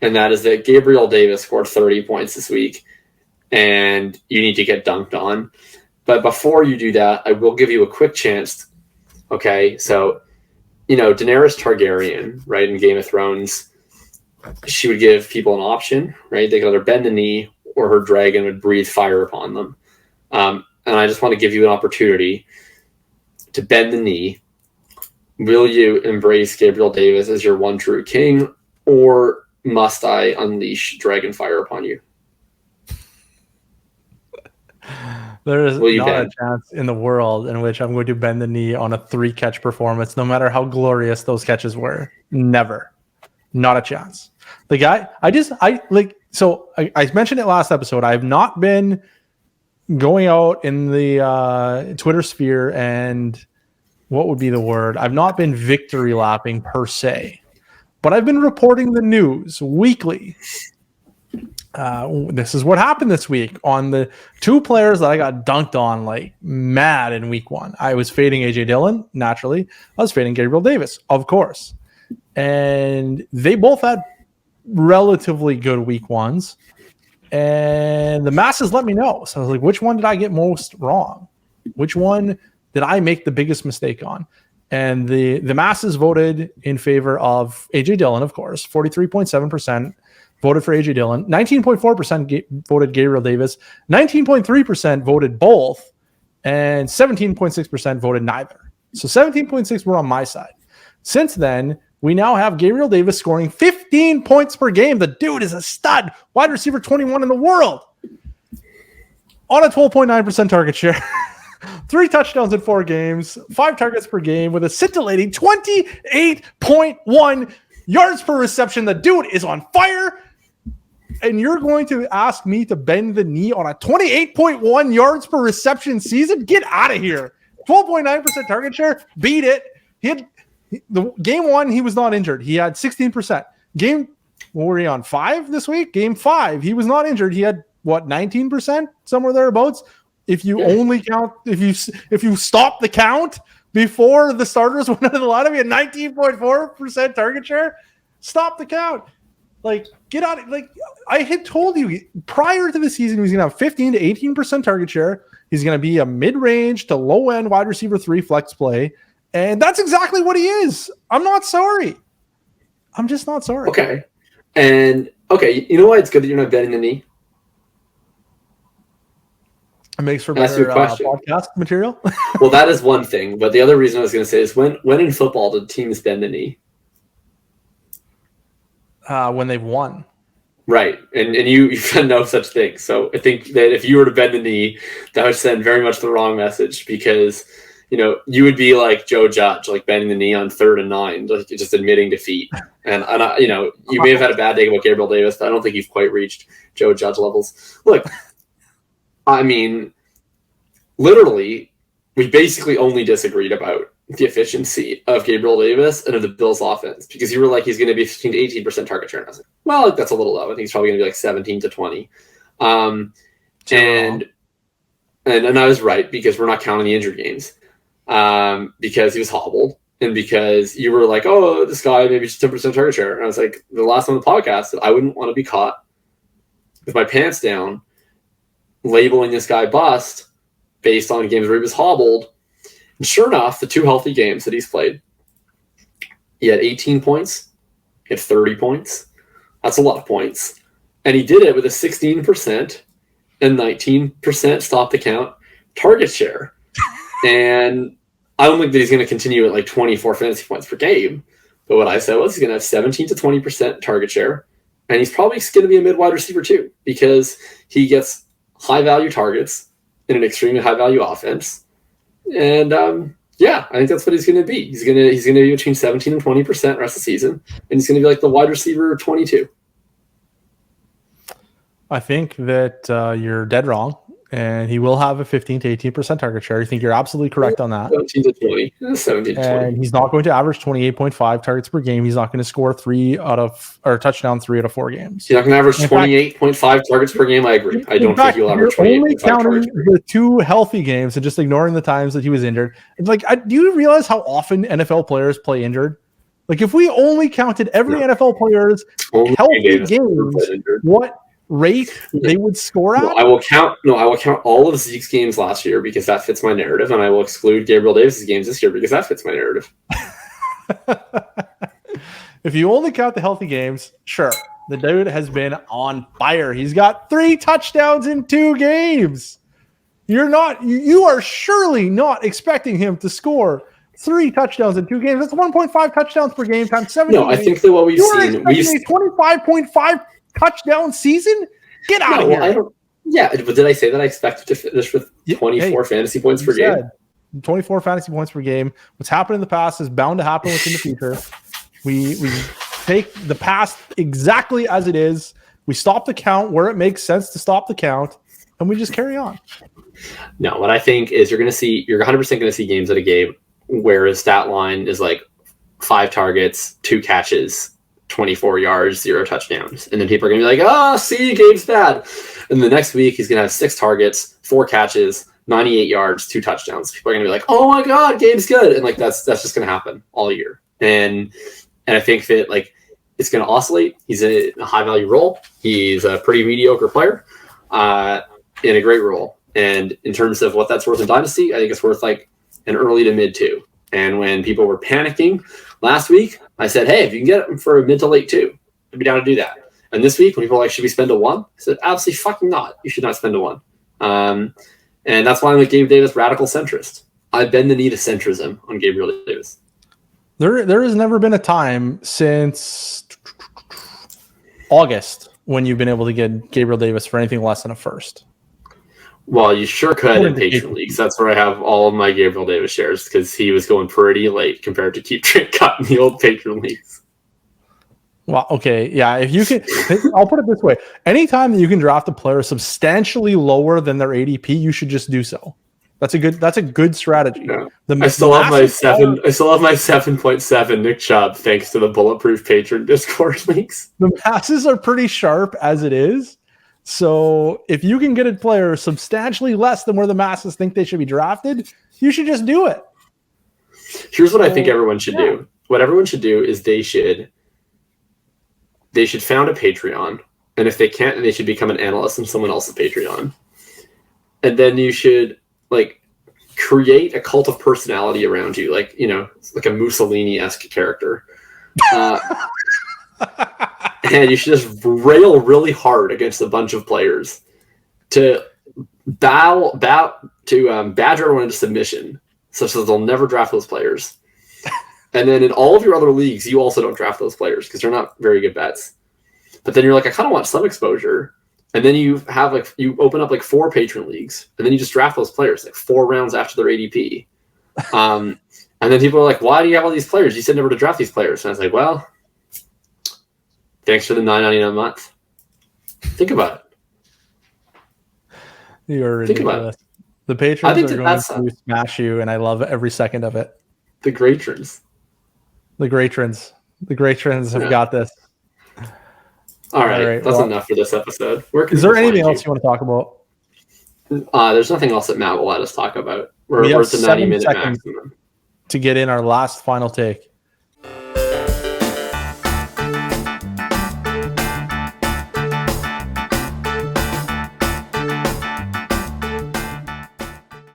and that is that Gabriel Davis scored 30 points this week, and you need to get dunked on. But before you do that, I will give you a quick chance. Okay, so, Daenerys Targaryen, right, in Game of Thrones, she would give people an option, right? They could either bend the knee or her dragon would breathe fire upon them. And I just want to give you an opportunity to bend the knee. Will you embrace Gabriel Davis as your one true king, or must I unleash dragon fire upon you? There is not a chance in the world in which I'm going to bend the knee on a 3-catch performance, no matter how glorious those catches were. Never. Not a chance. The guy, I mentioned it last episode. I've not been going out in the Twitter sphere and what would be the word? I've not been victory lapping per se, but I've been reporting the news weekly. This is what happened this week on the 2 players that I got dunked on like mad in week 1. I was fading AJ Dillon, naturally. I was fading Gabriel Davis, of course. And they both had relatively good week 1s. And the masses let me know. So I was like, which one did I get most wrong? Which one did I make the biggest mistake on? And the masses voted in favor of AJ Dillon, of course. 43.7% voted for AJ Dillon. 19.4% voted Gabriel Davis. 19.3% voted both. And 17.6% voted neither. So 17.6% were on my side. Since then, we now have Gabriel Davis scoring 15 points per game. The dude is a stud. Wide receiver 21 in the world. On a 12.9% target share. 3 touchdowns in 4 games. 5 targets per game with a scintillating 28.1 yards per reception. The dude is on fire. And you're going to ask me to bend the knee on a 28.1 yards per reception season? Get out of here. 12.9% target share. Beat it. The game 1, he was not injured. He had 16%. What were he on? 5 this week? Game 5, he was not injured. He had 19%, somewhere thereabouts. If you only count, if you stop the count before the starters went out of the lineup, he had 19.4% target share. Stop the count. Like, get out. Like, I had told you prior to the season, he was going to have 15 to 18% target share. He's going to be a mid-range to low-end wide receiver 3 flex play. And that's exactly what he is. I'm not sorry. I'm just not sorry. Okay. And, you know why it's good that you're not bending the knee? It makes for better podcast material. Well, that is one thing. But the other reason I was going to say is when in football did teams bend the knee? When they've won. Right. And you said no such thing. So I think that if you were to bend the knee, that would send very much the wrong message because – you would be like Joe Judge, like bending the knee on 3rd and 9, like just admitting defeat. And you may have had a bad day about Gabriel Davis, but I don't think you've quite reached Joe Judge levels. Look, I mean, literally, we basically only disagreed about the efficiency of Gabriel Davis and of the Bills' offense because you were like, he's going to be 15 to 18% target share. And I was like, well, that's a little low. I think he's probably going to be like 17 to 20. And I was right because we're not counting the injured games. Because he was hobbled and because you were like, oh, this guy maybe just 10% target share. And I was like, the last one on the podcast, that I wouldn't want to be caught with my pants down labeling this guy bust based on games where he was hobbled. And sure enough, the 2 healthy games that he's played, he had 18 points, he had 30 points. That's a lot of points. And he did it with a 16% and 19% stop the count target share. And I don't think that he's going to continue at like 24 fantasy points per game. But what I said was he's going to have 17 to 20% target share. And he's probably going to be a mid-wide receiver too because he gets high-value targets in an extremely high-value offense. And, I think that's what he's going to be. He's going to be between 17 and 20% the rest of the season. And he's going to be like the wide receiver 22. I think that you're dead wrong. And he will have a 15 to 18% target share. I think you're absolutely correct on that. 17 to 20. 17 to 20. And he's not going to average 28.5 targets per game. He's not going to score touchdown 3 out of 4 games. He's not going to average 28.5 targets per game. I agree. I don't think he'll average 28.5 only counting the 2 healthy games and just ignoring the times that he was injured. Like, do you realize how often NFL players play injured? Like if we only counted every NFL player's Only healthy Davis ever games, played injured. what rate they would score at? I will count all of Zeke's games last year because that fits my narrative, and I will exclude Gabriel Davis's games this year because that fits my narrative. If you only count the healthy games, sure. The dude has been on fire. He's got 3 touchdowns in 2 games. You are surely not expecting him to score 3 touchdowns in 2 games. That's 1.5 touchdowns per game times 17. No, I think that what we've seen, a 25.5 touchdown season. Get out of here. But did I say that I expected to finish with 24 fantasy points per game? 24 fantasy points per game. What's happened in the past is bound to happen within the future. We take the past exactly as it is. We stop the count where it makes sense to stop the count, and we just carry on. No, what I think is you're 100% going to see games at a Gabe where his stat line is like 5 targets, 2 catches, 24 yards, 0 touchdowns. And then people are going to be like, see, Gabe's bad. And the next week, he's going to have 6 targets, 4 catches, 98 yards, 2 touchdowns. People are going to be like, oh my God, Gabe's good. And like, that's just going to happen all year. And I think that like, it's going to oscillate. He's in a high value role. He's a pretty mediocre player in a great role. And in terms of what that's worth in Dynasty, I think it's worth like an early to mid 2. And when people were panicking last week, I said, hey, if you can get him for a mid to late 2, I'd be down to do that. And this week, when people are like, should we spend a 1? I said, absolutely fucking not. You should not spend a 1. And that's why I'm a Gabe Davis radical centrist. I bend the knee to centrism on Gabriel Davis. There has never been a time since August when you've been able to get Gabriel Davis for anything less than a first. Well, you sure could in patron leagues. That's where I have all of my Gabriel Davis shares because he was going pretty late compared to Keep Trick Cut in the old patron leagues. Well, okay, yeah. If you can, I'll put it this way: anytime that you can draft a player substantially lower than their ADP, you should just do so. That's a good strategy. Yeah. I still have my 7.7 Nick Chubb thanks to the Bulletproof patron Discord links. The masses are pretty sharp as it is. So if you can get a player substantially less than where the masses think they should be drafted, you should just do it. Here's what I think everyone should do. What everyone should do is they should found a Patreon. And if they can't, they should become an analyst in someone else's Patreon. And then you should like create a cult of personality around you, like, you know, like a Mussolini-esque character. And you should just rail really hard against a bunch of players to badger everyone into submission, such that they'll never draft those players. And then in all of your other leagues, you also don't draft those players because they're not very good bets. But then you're like, I kind of want some exposure. And then you open up like 4 patron leagues, and then you just draft those players like 4 rounds after their ADP. And then people are like, why do you have all these players? You said never to draft these players. And I was like, well, thanks for the $9.99 a month. Think about it. You're ridiculous. The patrons are going to smash you, and I love every second of it. The Greatrons. The Greatrons have got this. All right. That's enough for this episode. Is there anything else you want to talk about? There's nothing else that Matt will let us talk about. We're at the 90-minute maximum. To get in our last final take.